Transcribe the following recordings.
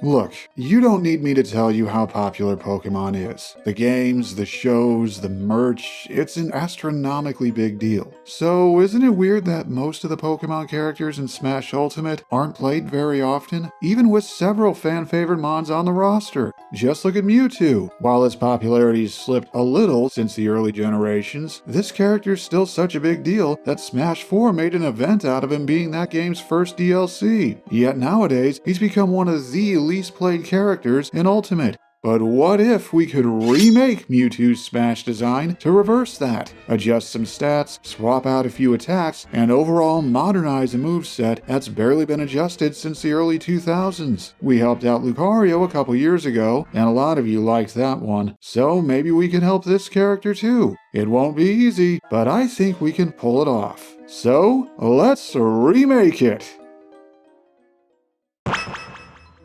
Look, you don't need me to tell you how popular Pokemon is. The games, the shows, the merch, it's an astronomically big deal. So isn't it weird that most of the Pokemon characters in Smash Ultimate aren't played very often, even with several fan-favorite mons on the roster? Just look at Mewtwo. While his popularity has slipped a little since the early generations, this character's still such a big deal that Smash 4 made an event out of him being that game's first DLC. Yet nowadays, he's become one of the least played characters in Ultimate. But what if we could remake Mewtwo's Smash design to reverse that? Adjust some stats, swap out a few attacks, and overall modernize a moveset that's barely been adjusted since the early 2000s. We helped out Lucario a couple years ago, and a lot of you liked that one. So maybe we can help this character too. It won't be easy, but I think we can pull it off. So, let's remake it!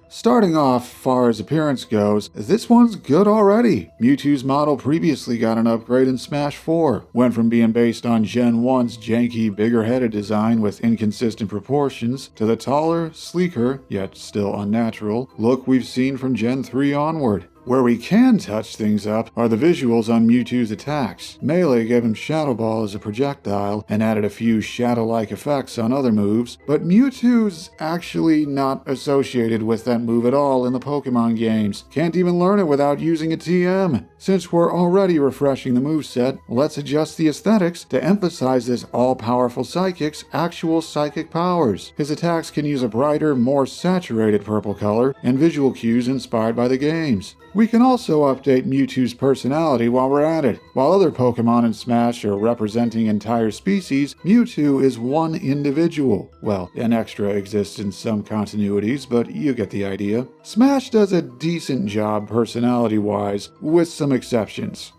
Starting off, far as appearance goes, this one's good already. Mewtwo's model previously got an upgrade in Smash 4. Went from being based on Gen 1's janky, bigger-headed design with inconsistent proportions to the taller, sleeker, yet still unnatural, look we've seen from Gen 3 onward. Where we can touch things up are the visuals on Mewtwo's attacks. Melee gave him Shadow Ball as a projectile and added a few shadow-like effects on other moves, but Mewtwo's actually not associated with that move at all in the Pokemon games. Can't even learn it without using a TM. Since we're already refreshing the moveset, let's adjust the aesthetics to emphasize this all-powerful psychic's actual psychic powers. His attacks can use a brighter, more saturated purple color and visual cues inspired by the games. We can also update Mewtwo's personality while we're at it. While other Pokemon in Smash are representing entire species, Mewtwo is one individual. Well, an extra exists in some continuities, but you get the idea. Smash does a decent job personality-wise, with some exceptions.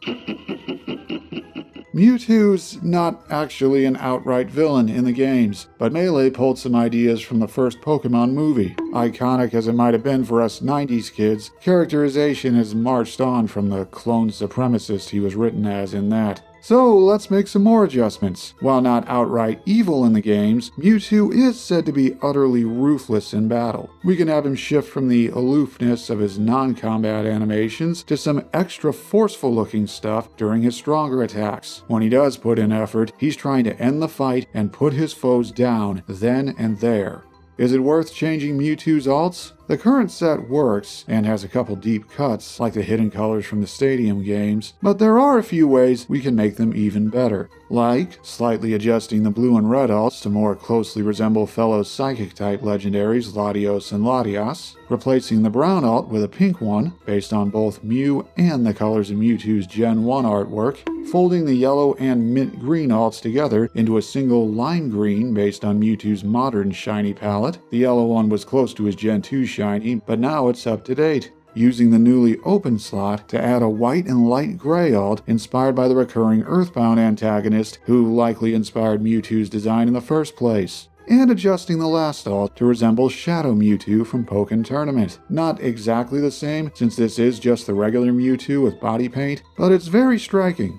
Mewtwo's not actually an outright villain in the games, but Melee pulled some ideas from the first Pokemon movie. Iconic as it might have been for us 90s kids, characterization has marched on from the clone supremacist he was written as in that. So let's make some more adjustments. While not outright evil in the games, Mewtwo is said to be utterly ruthless in battle. We can have him shift from the aloofness of his non-combat animations to some extra forceful looking stuff during his stronger attacks. When he does put in effort, he's trying to end the fight and put his foes down then and there. Is it worth changing Mewtwo's alts? The current set works, and has a couple deep cuts, like the hidden colors from the Stadium games, but there are a few ways we can make them even better. Like, slightly adjusting the blue and red alts to more closely resemble fellow Psychic-type legendaries Latios and Latias, replacing the brown alt with a pink one, based on both Mew and the colors of Mewtwo's Gen 1 artwork, folding the yellow and mint green alts together into a single lime green based on Mewtwo's modern shiny palette. The yellow one was close to his Gen 2 shiny, but now it's up to date. Using the newly open slot to add a white and light gray alt inspired by the recurring Earthbound antagonist who likely inspired Mewtwo's design in the first place. And adjusting the last alt to resemble Shadow Mewtwo from Pokken Tournament. Not exactly the same, since this is just the regular Mewtwo with body paint, but it's very striking.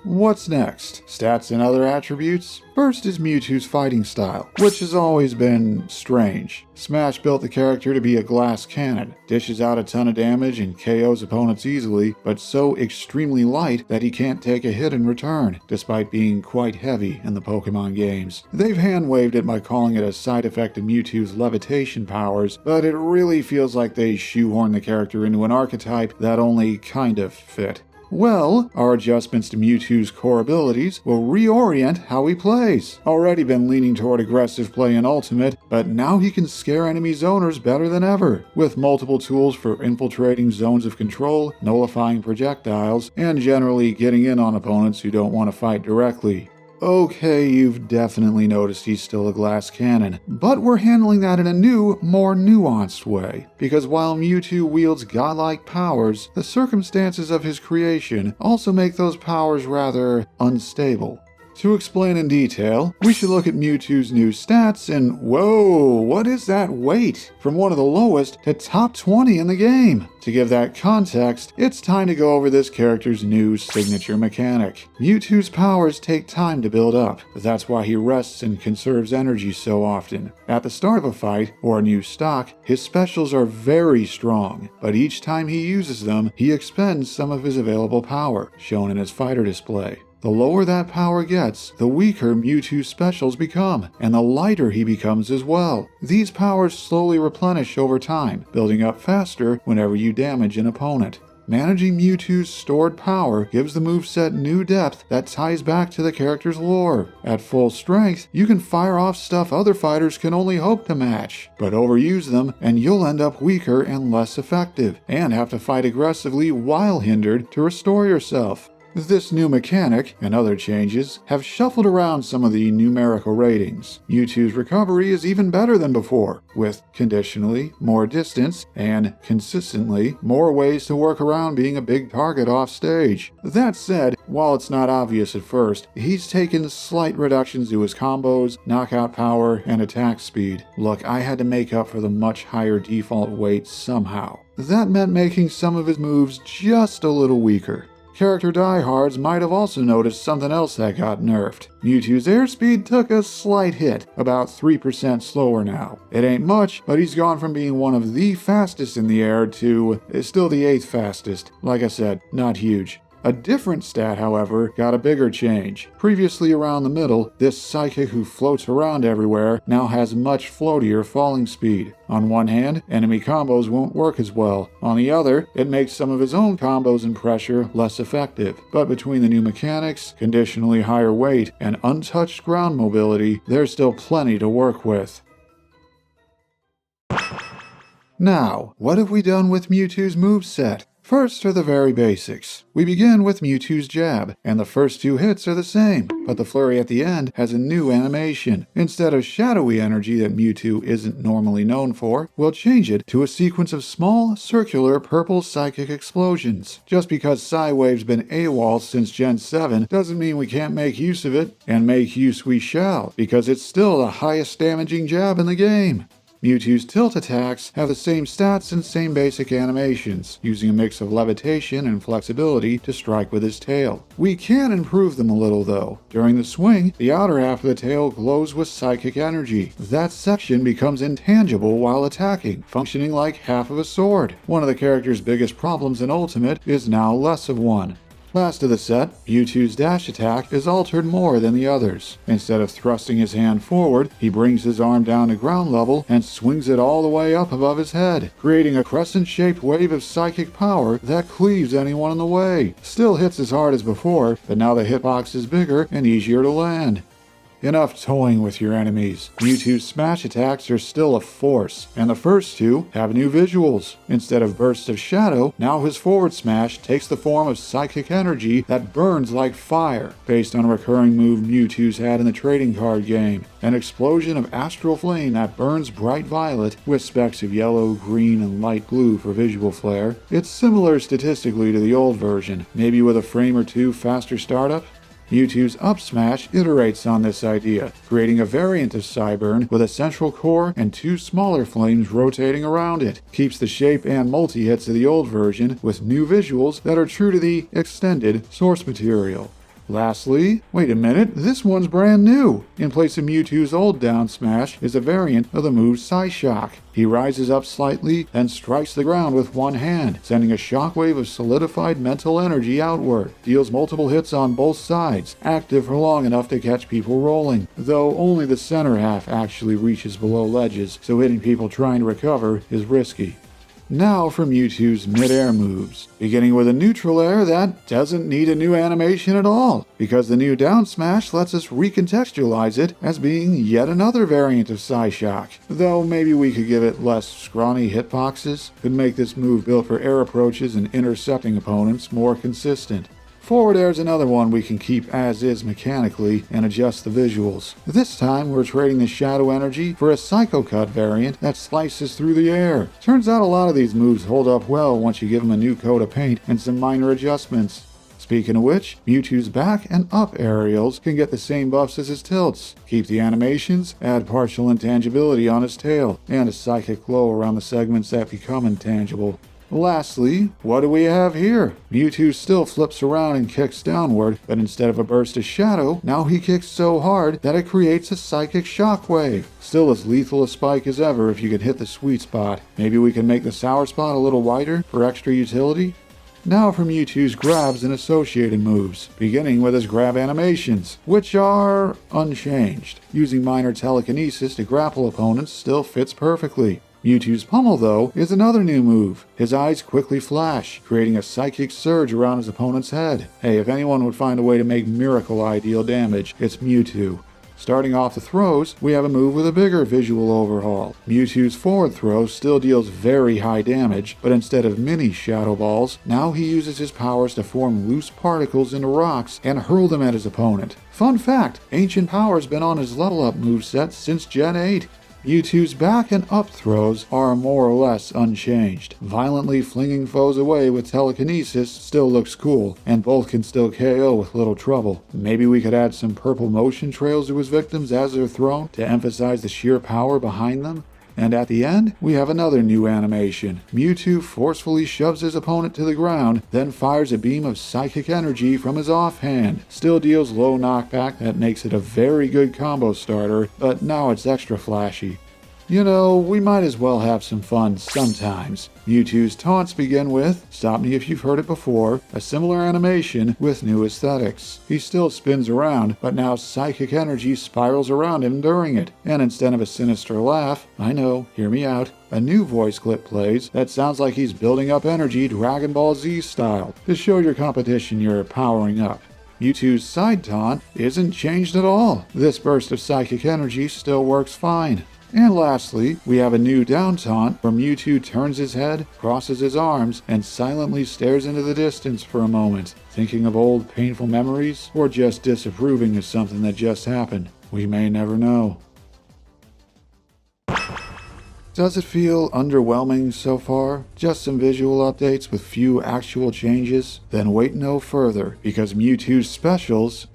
What's next? Stats and other attributes? First is Mewtwo's fighting style, which has always been strange. Smash built the character to be a glass cannon, dishes out a ton of damage and KOs opponents easily, but so extremely light that he can't take a hit in return, despite being quite heavy in the Pokemon games. They've hand-waved it by calling it a side effect of Mewtwo's levitation powers, but it really feels like they shoehorned the character into an archetype that only kind of fit. Well, our adjustments to Mewtwo's core abilities will reorient how he plays. Already been leaning toward aggressive play in Ultimate, but now he can scare enemy zoners better than ever, with multiple tools for infiltrating zones of control, nullifying projectiles, and generally getting in on opponents who don't want to fight directly. Okay, you've definitely noticed he's still a glass cannon, but we're handling that in a new, more nuanced way. Because while Mewtwo wields godlike powers, the circumstances of his creation also make those powers rather unstable. To explain in detail, we should look at Mewtwo's new stats and whoa, what is that weight? From one of the lowest to top 20 in the game. To give that context, it's time to go over this character's new signature mechanic. Mewtwo's powers take time to build up, that's why he rests and conserves energy so often. At the start of a fight, or a new stock, his specials are very strong, but each time he uses them, he expends some of his available power, shown in his fighter display. The lower that power gets, the weaker Mewtwo's specials become, and the lighter he becomes as well. These powers slowly replenish over time, building up faster whenever you damage an opponent. Managing Mewtwo's stored power gives the moveset new depth that ties back to the character's lore. At full strength, you can fire off stuff other fighters can only hope to match, but overuse them and you'll end up weaker and less effective, and have to fight aggressively while hindered to restore yourself. This new mechanic, and other changes, have shuffled around some of the numerical ratings. Mewtwo's recovery is even better than before, with conditionally more distance and consistently more ways to work around being a big target off stage. That said, while it's not obvious at first, he's taken slight reductions to his combos, knockout power, and attack speed. Look, I had to make up for the much higher default weight somehow. That meant making some of his moves just a little weaker. Character diehards might have also noticed something else that got nerfed. Mewtwo's airspeed took a slight hit, about 3% slower now. It ain't much, but he's gone from being one of the fastest in the air to still the 8th fastest. Like I said, not huge. A different stat, however, got a bigger change. Previously around the middle, this psychic who floats around everywhere now has much floatier falling speed. On one hand, enemy combos won't work as well. On the other, it makes some of his own combos and pressure less effective. But between the new mechanics, conditionally higher weight, and untouched ground mobility, there's still plenty to work with. Now, what have we done with Mewtwo's moveset? First are the very basics. We begin with Mewtwo's jab, and the first 2 hits are the same, but the flurry at the end has a new animation. Instead of shadowy energy that Mewtwo isn't normally known for, we'll change it to a sequence of small, circular, purple psychic explosions. Just because Psywave's been AWOL since Gen 7 doesn't mean we can't make use of it, and make use we shall, because it's still the highest damaging jab in the game. Mewtwo's tilt attacks have the same stats and same basic animations, using a mix of levitation and flexibility to strike with his tail. We can improve them a little though. During the swing, the outer half of the tail glows with psychic energy. That section becomes intangible while attacking, functioning like half of a sword. One of the character's biggest problems in Ultimate is now less of one. Last of the set, Mewtwo's dash attack is altered more than the others. Instead of thrusting his hand forward, he brings his arm down to ground level and swings it all the way up above his head, creating a crescent-shaped wave of psychic power that cleaves anyone in the way. Still hits as hard as before, but now the hitbox is bigger and easier to land. Enough toying with your enemies. Mewtwo's smash attacks are still a force, and the first 2 have new visuals. Instead of bursts of shadow, now his forward smash takes the form of psychic energy that burns like fire, based on a recurring move Mewtwo's had in the trading card game. An explosion of astral flame that burns bright violet with specks of yellow, green, and light blue for visual flair. It's similar statistically to the old version, maybe with a frame or 2 faster startup. Mewtwo's up smash iterates on this idea, creating a variant of Psyburn with a central core and 2 smaller flames rotating around it. Keeps the shape and multi-hits of the old version with new visuals that are true to the extended source material. Lastly, wait a minute, this one's brand new. In place of Mewtwo's old down smash is a variant of the move Psyshock. He rises up slightly, then strikes the ground with one hand, sending a shockwave of solidified mental energy outward. Deals multiple hits on both sides, active for long enough to catch people rolling, though only the center half actually reaches below ledges, so hitting people trying to recover is risky. Now for Mewtwo's mid-air moves, beginning with a neutral air that doesn't need a new animation at all, because the new down smash lets us recontextualize it as being yet another variant of Psyshock. Though maybe we could give it less scrawny hitboxes, could make this move built for air approaches and intercepting opponents more consistent. Forward air is another one we can keep as is mechanically and adjust the visuals. This time we're trading the shadow energy for a Psycho Cut variant that slices through the air. Turns out a lot of these moves hold up well once you give them a new coat of paint and some minor adjustments. Speaking of which, Mewtwo's back and up aerials can get the same buffs as his tilts. Keep the animations, add partial intangibility on his tail, and a psychic glow around the segments that become intangible. Lastly, what do we have here? Mewtwo still flips around and kicks downward, but instead of a burst of shadow, now he kicks so hard that it creates a psychic shockwave. Still as lethal a spike as ever if you can hit the sweet spot. Maybe we can make the sour spot a little wider for extra utility? Now for Mewtwo's grabs and associated moves, beginning with his grab animations, which are unchanged. Using minor telekinesis to grapple opponents still fits perfectly. Mewtwo's pummel, though, is another new move. His eyes quickly flash, creating a psychic surge around his opponent's head. Hey, if anyone would find a way to make Miracle Eye deal damage, it's Mewtwo. Starting off the throws, we have a move with a bigger visual overhaul. Mewtwo's forward throw still deals very high damage, but instead of mini Shadow Balls, now he uses his powers to form loose particles into rocks and hurl them at his opponent. Fun fact, Ancient Power's been on his level up moveset since Gen 8. Mewtwo's back and up throws are more or less unchanged. Violently flinging foes away with telekinesis still looks cool, and both can still KO with little trouble. Maybe we could add some purple motion trails to his victims as they're thrown to emphasize the sheer power behind them. And at the end, we have another new animation. Mewtwo forcefully shoves his opponent to the ground, then fires a beam of psychic energy from his offhand. Still deals low knockback that makes it a very good combo starter, but now it's extra flashy. You know, we might as well have some fun sometimes. Mewtwo's taunts begin with, stop me if you've heard it before, a similar animation with new aesthetics. He still spins around, but now psychic energy spirals around him during it. And instead of a sinister laugh, I know, hear me out, a new voice clip plays that sounds like he's building up energy Dragon Ball Z style to show your competition you're powering up. Mewtwo's side taunt isn't changed at all. This burst of psychic energy still works fine. And lastly, we have a new down taunt where Mewtwo turns his head, crosses his arms, and silently stares into the distance for a moment, thinking of old painful memories, or just disapproving of something that just happened. We may never know. Does it feel underwhelming so far? Just some visual updates with few actual changes? Then wait no further, because Mewtwo's specials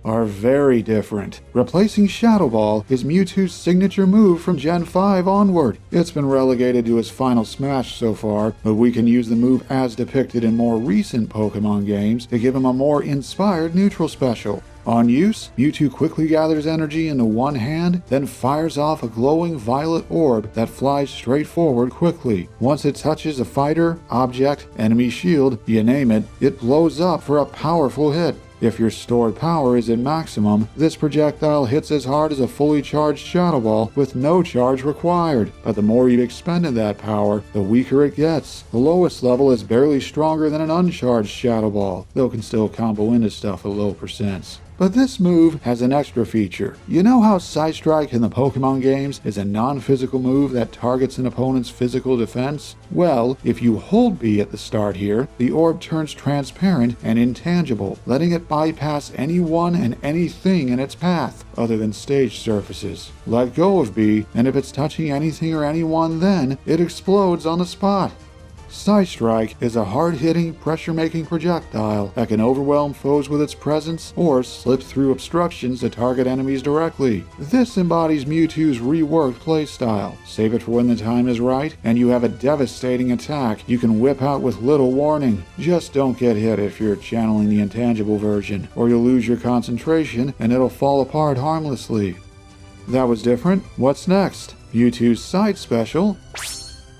are very different. Replacing Shadow Ball is Mewtwo's signature move from Gen 5 onward. It's been relegated to his final smash so far, but we can use the move as depicted in more recent Pokémon games to give him a more inspired neutral special. On use, Mewtwo quickly gathers energy into one hand, then fires off a glowing violet orb that flies straight forward quickly. Once it touches a fighter, object, enemy shield, you name it, it blows up for a powerful hit. If your stored power is at maximum, this projectile hits as hard as a fully charged Shadow Ball with no charge required. But the more you've expended that power, the weaker it gets. The lowest level is barely stronger than an uncharged Shadow Ball, though can still combo into stuff at low percents. But this move has an extra feature. You know how Side Strike in the Pokémon games is a non-physical move that targets an opponent's physical defense? Well, if you hold B at the start here, the orb turns transparent and intangible, letting it bypass anyone and anything in its path, other than stage surfaces. Let go of B, and if it's touching anything or anyone then, it explodes on the spot. Side Strike is a hard-hitting, pressure-making projectile that can overwhelm foes with its presence or slip through obstructions to target enemies directly. This embodies Mewtwo's reworked playstyle. Save it for when the time is right, and you have a devastating attack you can whip out with little warning. Just don't get hit if you're channeling the intangible version, or you'll lose your concentration and it'll fall apart harmlessly. That was different. What's next? Mewtwo's side special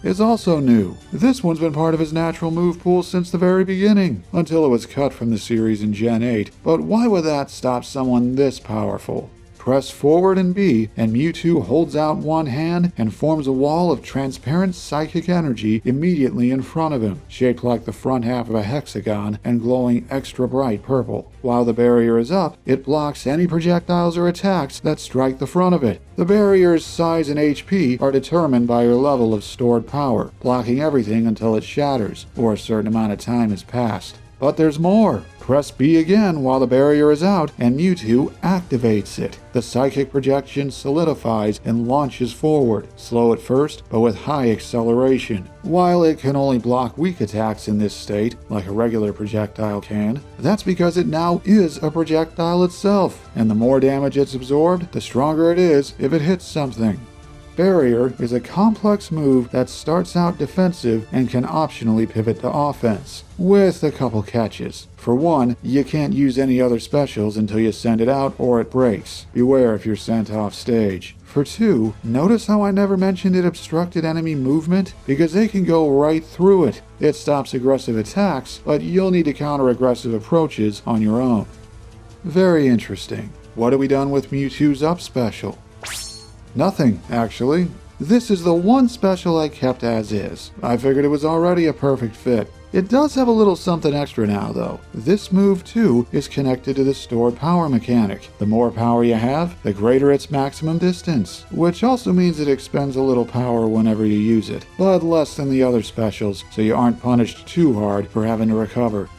is also new. This one's been part of his natural move pool since the very beginning, until it was cut from the series in Gen 8. But why would that stop someone this powerful? Press forward and B, and Mewtwo holds out one hand and forms a wall of transparent psychic energy immediately in front of him, shaped like the front half of a hexagon and glowing extra bright purple. While the barrier is up, it blocks any projectiles or attacks that strike the front of it. The barrier's size and HP are determined by your level of stored power, blocking everything until it shatters, or a certain amount of time has passed. But there's more. Press B again while the barrier is out, and Mewtwo activates it. The psychic projection solidifies and launches forward, slow at first, but with high acceleration. While it can only block weak attacks in this state, like a regular projectile can, that's because it now is a projectile itself, and the more damage it's absorbed, the stronger it is if it hits something. Barrier is a complex move that starts out defensive and can optionally pivot to offense, with a couple catches. For one, you can't use any other specials until you send it out or it breaks. Beware if you're sent off stage. For two, notice how I never mentioned it obstructed enemy movement? Because they can go right through it. It stops aggressive attacks, but you'll need to counter aggressive approaches on your own. Very interesting. What have we done with Mewtwo's up special? Nothing, actually. This is the one special I kept as is. I figured it was already a perfect fit. It does have a little something extra now, though. This move, too, is connected to the stored power mechanic. The more power you have, the greater its maximum distance, which also means it expends a little power whenever you use it, but less than the other specials, so you aren't punished too hard for having to recover.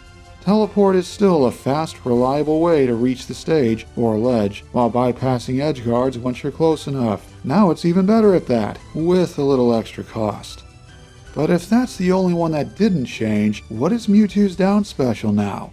Teleport is still a fast, reliable way to reach the stage or ledge while bypassing edge guards once you're close enough. Now it's even better at that, with a little extra cost. But if that's the only one that didn't change, what is Mewtwo's down special now?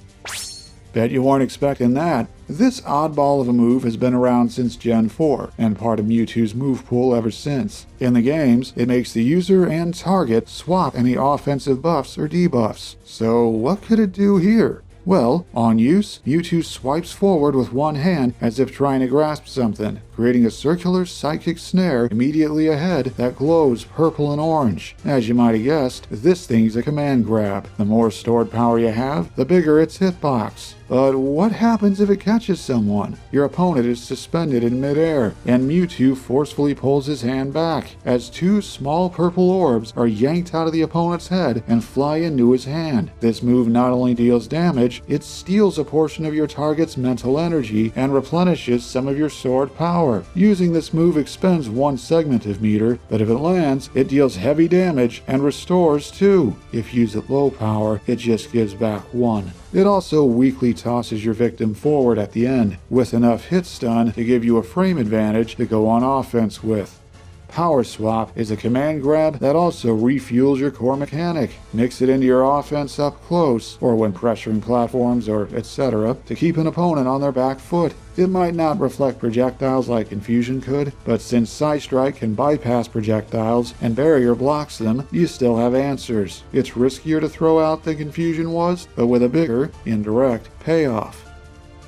Bet you weren't expecting that. This oddball of a move has been around since Gen 4, and part of Mewtwo's move pool ever since. In the games, it makes the user and target swap any offensive buffs or debuffs. So what could it do here? Well, on use, Mewtwo swipes forward with one hand as if trying to grasp something, creating a circular psychic snare immediately ahead that glows purple and orange. As you might have guessed, this thing's a command grab. The more stored power you have, the bigger its hitbox. But what happens if it catches someone? Your opponent is suspended in midair, and Mewtwo forcefully pulls his hand back, as two small purple orbs are yanked out of the opponent's head and fly into his hand. This move not only deals damage, it steals a portion of your target's mental energy and replenishes some of your stored power. Using this move expends one segment of meter, but if it lands, it deals heavy damage and restores 2. If used at low power, it just gives back 1. It also weakly tosses your victim forward at the end, with enough hit stun to give you a frame advantage to go on offense with. Power Swap is a command grab that also refuels your core mechanic. Mix it into your offense up close, or when pressuring platforms or etc., to keep an opponent on their back foot. It might not reflect projectiles like Confusion could, but since Psystrike can bypass projectiles and Barrier blocks them, you still have answers. It's riskier to throw out than Confusion was, but with a bigger, indirect payoff.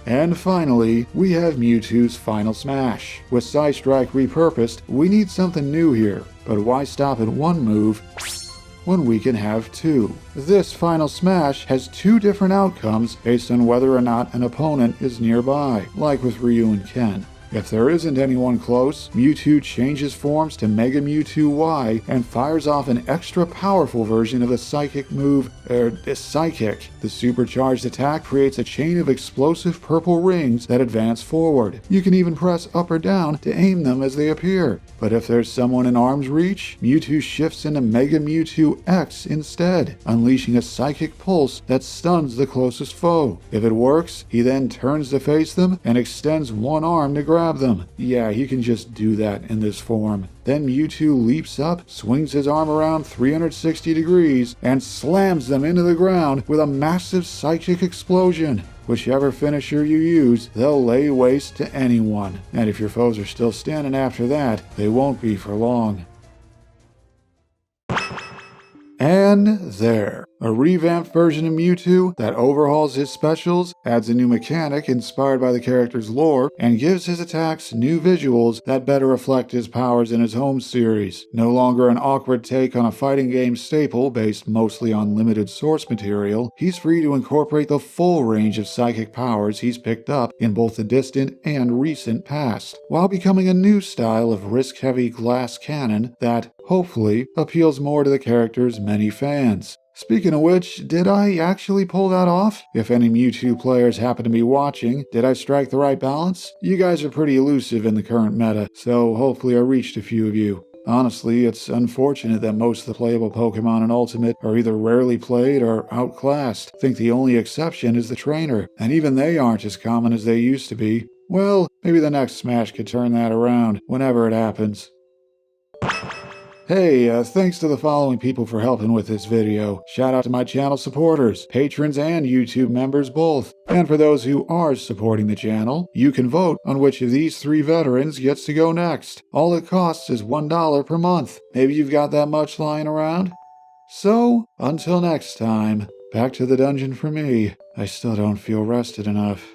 And finally, we have Mewtwo's Final Smash. With Psystrike repurposed, we need something new here, but why stop at one move when we can have 2? This Final Smash has 2 different outcomes based on whether or not an opponent is nearby, like with Ryu and Ken. If there isn't anyone close, Mewtwo changes forms to Mega Mewtwo Y and fires off an extra powerful version of the psychic move, Psychic. The supercharged attack creates a chain of explosive purple rings that advance forward. You can even press up or down to aim them as they appear. But if there's someone in arm's reach, Mewtwo shifts into Mega Mewtwo X instead, unleashing a psychic pulse that stuns the closest foe. If it works, he then turns to face them and extends one arm to grab them. Yeah, he can just do that in this form. Then Mewtwo leaps up, swings his arm around 360 degrees, and slams them into the ground with a massive psychic explosion. Whichever finisher you use, they'll lay waste to anyone. And if your foes are still standing after that, they won't be for long. And there. A revamped version of Mewtwo that overhauls his specials, adds a new mechanic inspired by the character's lore, and gives his attacks new visuals that better reflect his powers in his home series. No longer an awkward take on a fighting game staple based mostly on limited source material, he's free to incorporate the full range of psychic powers he's picked up in both the distant and recent past, while becoming a new style of risk-heavy glass cannon that, hopefully, appeals more to the character's many fans. Speaking of which, did I actually pull that off? If any Mewtwo players happen to be watching, did I strike the right balance? You guys are pretty elusive in the current meta, so hopefully I reached a few of you. Honestly, it's unfortunate that most of the playable Pokemon in Ultimate are either rarely played or outclassed. I think the only exception is the trainer, and even they aren't as common as they used to be. Well, maybe the next Smash could turn that around, whenever it happens. Hey, thanks to the following people for helping with this video. Shout out to my channel supporters, patrons and YouTube members both. And for those who are supporting the channel, you can vote on which of these 3 veterans gets to go next. All it costs is $1 per month. Maybe you've got that much lying around? So, until next time, back to the dungeon for me. I still don't feel rested enough.